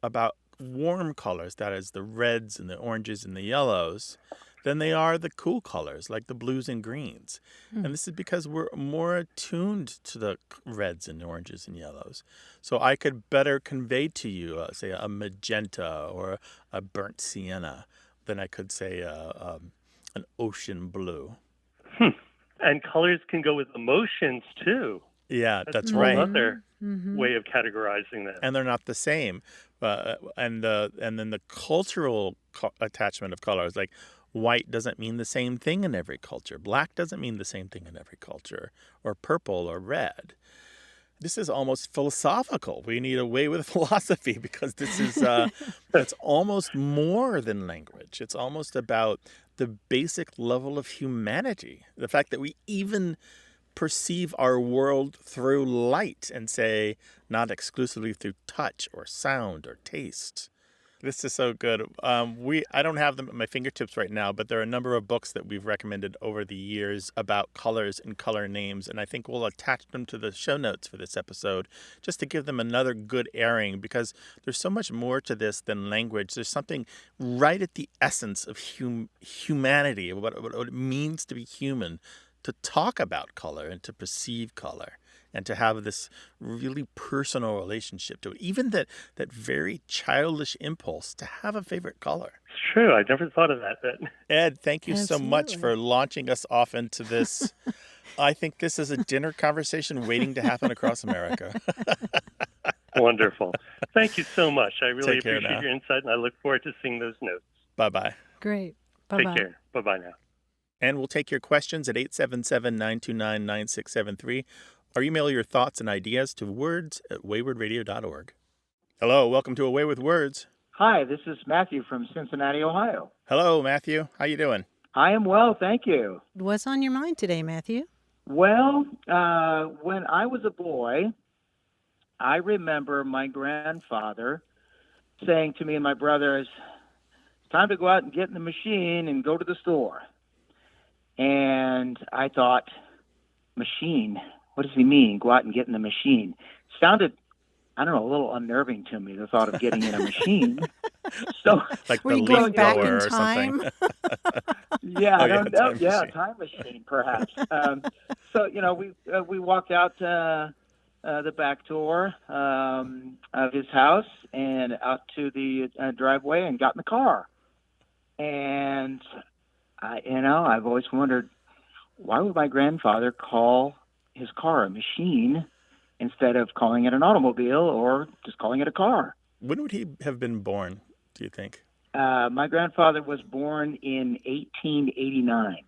C: about warm colors, that is the reds and the oranges and the yellows, than they are the cool colors like the blues and greens. And this is because we're more attuned to the reds and oranges and yellows. So I could better convey to you, say, a magenta or a burnt sienna than I could say an ocean blue.
K: And colors can go with emotions too.
C: Yeah, that's
K: right.
C: right.
K: Another way of categorizing them.
C: And they're not the same. And then the cultural attachment of colors, like white doesn't mean the same thing in every culture. Black doesn't mean the same thing in every culture, or purple or red. This is almost philosophical. We need a way with philosophy, because this is it's almost more than language. It's almost about the basic level of humanity. The fact that we even perceive our world through light and say not exclusively through touch or sound or taste. This is so good. I don't have them at my fingertips right now, but there are a number of books that we've recommended over the years about colors and color names, and I think we'll attach them to the show notes for this episode just to give them another good airing, because there's so much more to this than language. There's something right at the essence of humanity, what it means to be human, to talk about color and to perceive color, and to have this really personal relationship to it. Even that very childish impulse to have a favorite color.
K: It's true. I never thought of that.
C: Ed, thank you so much for launching us off into this. I think this is a dinner conversation waiting to happen across America.
K: Wonderful. Thank you so much. I really appreciate your insight, and I look forward to seeing those notes.
C: Bye-bye.
D: Great. Bye-bye.
K: Take care. Bye-bye now.
C: And we'll take your questions at 877-929-9673, or email your thoughts and ideas to words@waywardradio.org. Hello, welcome to Away with Words.
L: Hi, this is Matthew from Cincinnati, Ohio.
C: Hello, Matthew. How you doing?
L: I am well, thank you.
D: What's on your mind today, Matthew?
L: Well, when I was a boy, I remember my grandfather saying to me and my brothers, "It's time to go out and get in the machine and go to the store." And I thought, machine? what does he mean? Go out and get in the machine. Sounded, I don't know, a little unnerving to me, the thought of getting in a machine. So,
C: Like
D: Were
C: the
D: you going
C: leaf
D: back
C: blower
D: in
C: or something.
D: time?
L: yeah,
C: Oh,
L: I
C: yeah,
L: don't know.
C: time
L: Yeah,
C: machine.
L: time machine, perhaps. So, we walked out the back door of his house and out to the driveway and got in the car. And I've always wondered, why would my grandfather call his car a machine instead of calling it an automobile or just calling it a car?
C: When would he have been born, do you think?
L: My grandfather was born in 1889.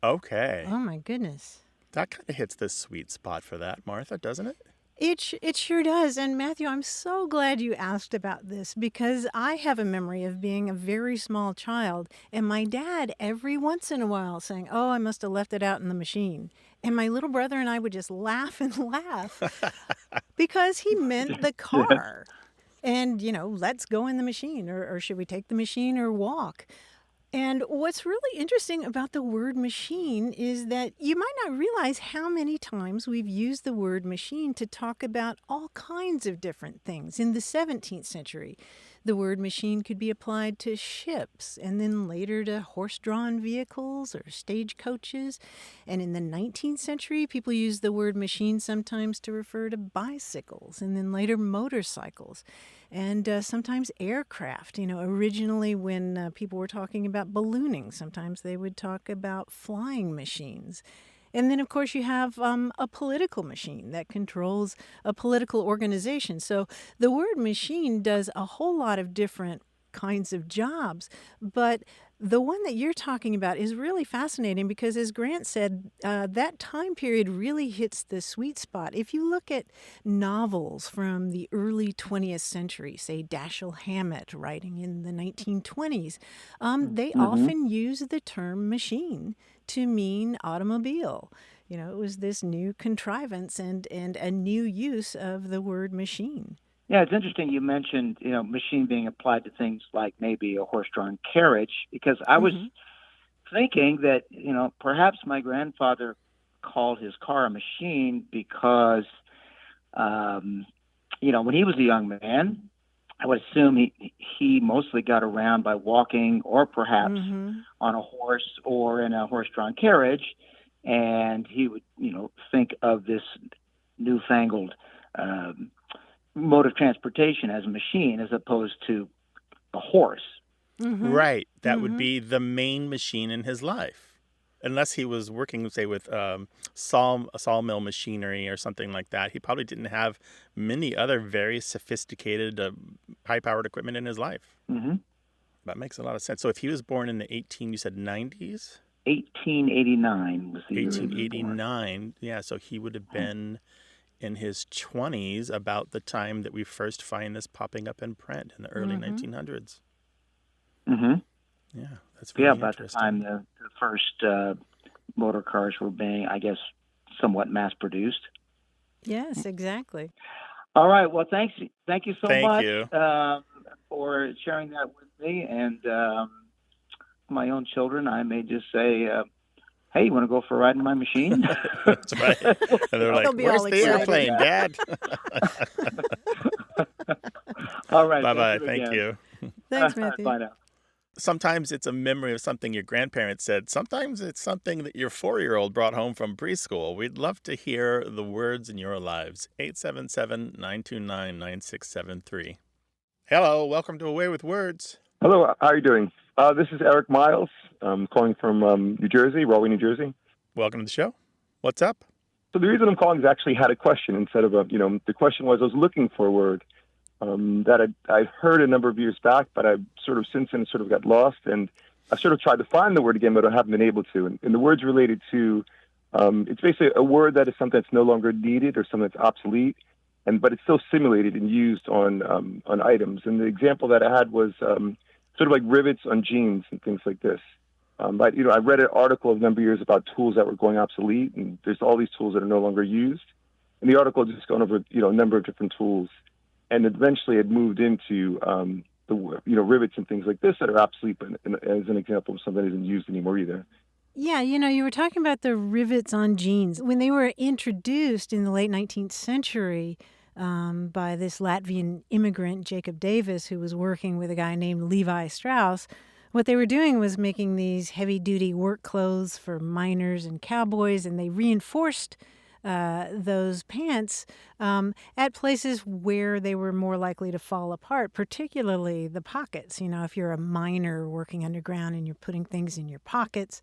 C: Okay.
D: Oh, my goodness.
C: That kind of hits the sweet spot for that, Martha, doesn't it?
D: It sure does. And Matthew, I'm so glad you asked about this because I have a memory of being a very small child and my dad every once in a while saying, "Oh, I must have left it out in the machine." And my little brother and I would just laugh and laugh because he meant the car. And, let's go in the machine or should we take the machine or walk? And what's really interesting about the word machine is that you might not realize how many times we've used the word machine to talk about all kinds of different things. In the 17th century, the word machine could be applied to ships and then later to horse-drawn vehicles or stagecoaches. And in the 19th century, people used the word machine sometimes to refer to bicycles and then later motorcycles. And sometimes aircraft. Originally when people were talking about ballooning, sometimes they would talk about flying machines. And then, of course, you have a political machine that controls a political organization. So the word machine does a whole lot of different kinds of jobs. But the one that you're talking about is really fascinating because, as Grant said, that time period really hits the sweet spot. If you look at novels from the early 20th century, say Dashiell Hammett writing in the 1920s, they often use the term machine to mean automobile. It was this new contrivance and a new use of the word machine.
L: Yeah, it's interesting you mentioned, machine being applied to things like maybe a horse-drawn carriage, because I was thinking that, perhaps my grandfather called his car a machine because, when he was a young man, I would assume he mostly got around by walking or perhaps on a horse or in a horse-drawn carriage, and he would, think of this newfangled mode of transportation as a machine as opposed to a horse.
C: Right. That would be the main machine in his life. Unless he was working, say, with sawmill machinery or something like that, he probably didn't have many other very sophisticated, high-powered equipment in his life. That makes a lot of sense. So if he was born in the 90s?
L: 1889 was the year he was born.
C: 1889, yeah, so he would have been in his 20s about the time that we first find this popping up in print in the early 1900s. Yeah, that's very
L: about the time the first motor cars were being, I guess, somewhat mass-produced.
D: Yes, exactly.
L: All right, well, thank you so much
C: you.
L: For sharing that with me. And my own children, I may just say, hey, you want to go for a ride in my machine?
C: That's right. And they're like, where's the airplane, Dad?
L: All right.
C: Bye-bye. Thank you.
D: Thanks, Matthew.
L: Bye now.
C: Sometimes it's a memory of something your grandparents said. Sometimes it's something that your 4-year-old brought home from preschool. We'd love to hear the words in your lives. 877-929-9673. Hello. Welcome to Away with Words.
M: Hello. How are you doing? This is Eric Miles. I'm calling from New Jersey, Rahway, New Jersey.
C: Welcome to the show. What's up?
M: So the reason I'm calling is I actually had a question instead of the question was I was looking for a word that I'd heard a number of years back, but I sort of since then sort of got lost, and I sort of tried to find the word again, but I haven't been able to. And the word's related to, it's basically a word that is something that's no longer needed or something that's obsolete, but it's still simulated and used on items. And the example that I had was sort of like rivets on jeans and things like this. But I read an article a number of years about tools that were going obsolete, and there's all these tools that are no longer used. And the article just gone over a number of different tools, and eventually it moved into the rivets and things like this that are obsolete, but as an example of something that isn't used anymore either.
D: Yeah, you were talking about the rivets on jeans. When they were introduced in the late 19th century by this Latvian immigrant, Jacob Davis, who was working with a guy named Levi Strauss, what they were doing was making these heavy-duty work clothes for miners and cowboys, and they reinforced those pants at places where they were more likely to fall apart, particularly the pockets. If you're a miner working underground and you're putting things in your pockets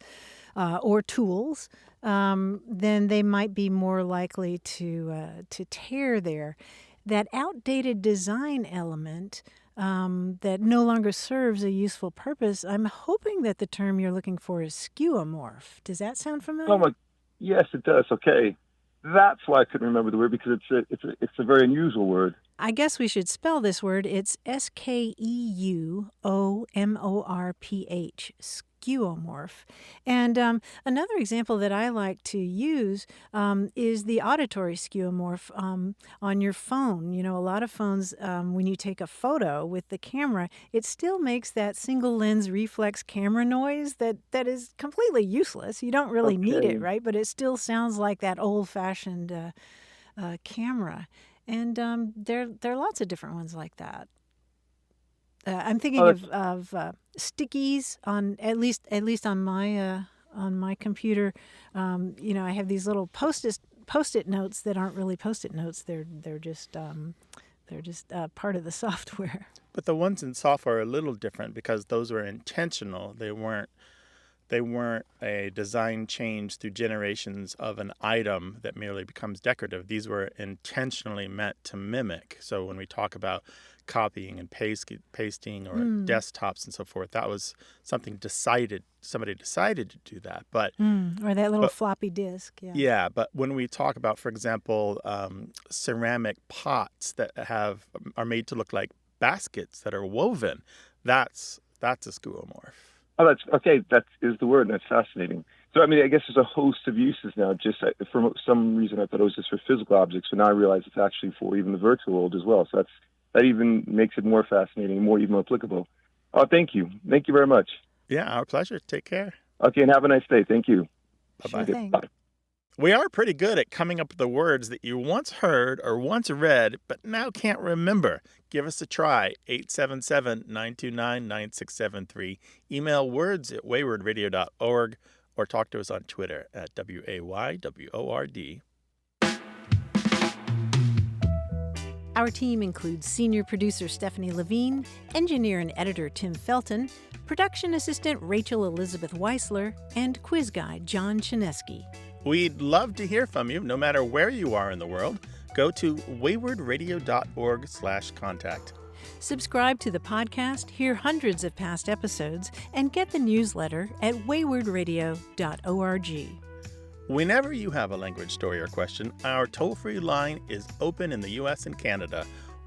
D: or tools, then they might be more likely to tear there. That outdated design element that no longer serves a useful purpose, I'm hoping that the term you're looking for is skeuomorph. Does that sound familiar?
M: Yes, it does. Okay. That's why I couldn't remember the word, because it's a very unusual word.
D: I guess we should spell this word. It's skeuomorph, skeuomorph. And another example that I like to use is the auditory skeuomorph on your phone. A lot of phones, when you take a photo with the camera, it still makes that single lens reflex camera noise that is completely useless. You don't really need it, right? But it still sounds like that old-fashioned camera. And there are lots of different ones like that. I'm thinking of stickies on at least on my computer. I have these little post-it notes that aren't really post-it notes. They're just part of the software.
C: But the ones in software are a little different because those were intentional. They weren't a design change through generations of an item that merely becomes decorative. These were intentionally meant to mimic. So when we talk about copying and pasting or desktops and so forth, that was something somebody decided to do that. But
D: or that little floppy disk.
C: Yeah, but when we talk about, for example, ceramic pots that are made to look like baskets that are woven, that's a skeuomorph.
M: Oh, that's okay. That is the word, and that's fascinating. So, I guess there's a host of uses now. Just for some reason, I thought it was just for physical objects, but now I realize it's actually for even the virtual world as well. So that even makes it more fascinating, even more applicable. Oh, thank you. Thank you very much.
C: Yeah, our pleasure. Take care.
M: Okay, and have a nice day. Thank you.
C: Bye-bye.
D: Sure thing.
C: Bye. We are pretty good at coming up with the words that you once heard or once read, but now can't remember. Give us a try, 877-929-9673. Email words@waywardradio.org or talk to us on Twitter at WAYWORD.
D: Our team includes senior producer Stephanie Levine, engineer and editor Tim Felton, production assistant Rachel Elizabeth Weisler, and quiz guy John Chinesky.
C: We'd love to hear from you, no matter where you are in the world. Go to waywardradio.org/contact.
D: Subscribe to the podcast, hear hundreds of past episodes, and get the newsletter at waywardradio.org.
C: Whenever you have a language story or question, our toll-free line is open in the U.S. and Canada,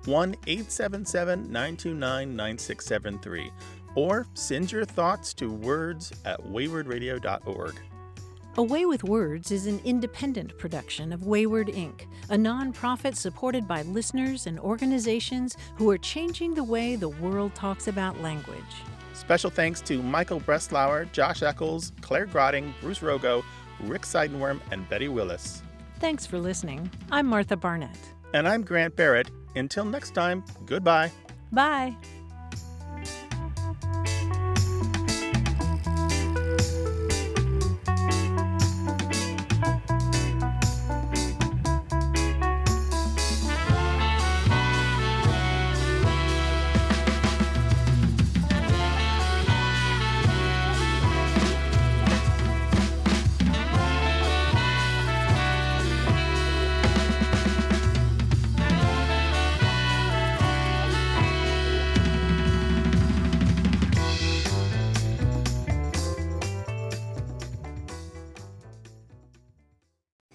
C: 1-877-929-9673, or send your thoughts to words@waywardradio.org.
D: A Way with Words is an independent production of Wayward Inc., a nonprofit supported by listeners and organizations who are changing the way the world talks about language.
C: Special thanks to Michael Breslauer, Josh Eccles, Claire Grotting, Bruce Rogo, Rick Seidenworm, and Betty Willis.
D: Thanks for listening. I'm Martha Barnett.
C: And I'm Grant Barrett. Until next time, goodbye.
D: Bye.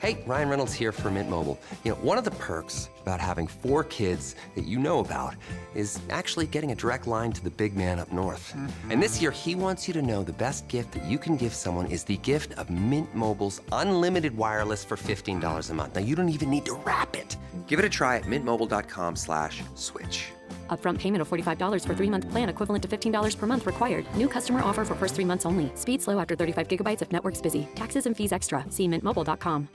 N: Hey, Ryan Reynolds here for Mint Mobile. One of the perks about having 4 kids that you know about is actually getting a direct line to the big man up north. Mm-hmm. And this year, he wants you to know the best gift that you can give someone is the gift of Mint Mobile's unlimited wireless for $15 a month. Now, you don't even need to wrap it. Give it a try at mintmobile.com/switch.
O: Upfront payment of $45 for 3-month plan equivalent to $15 per month required. New customer offer for first 3 months only. Speed slow after 35 gigabytes if network's busy. Taxes and fees extra. See mintmobile.com.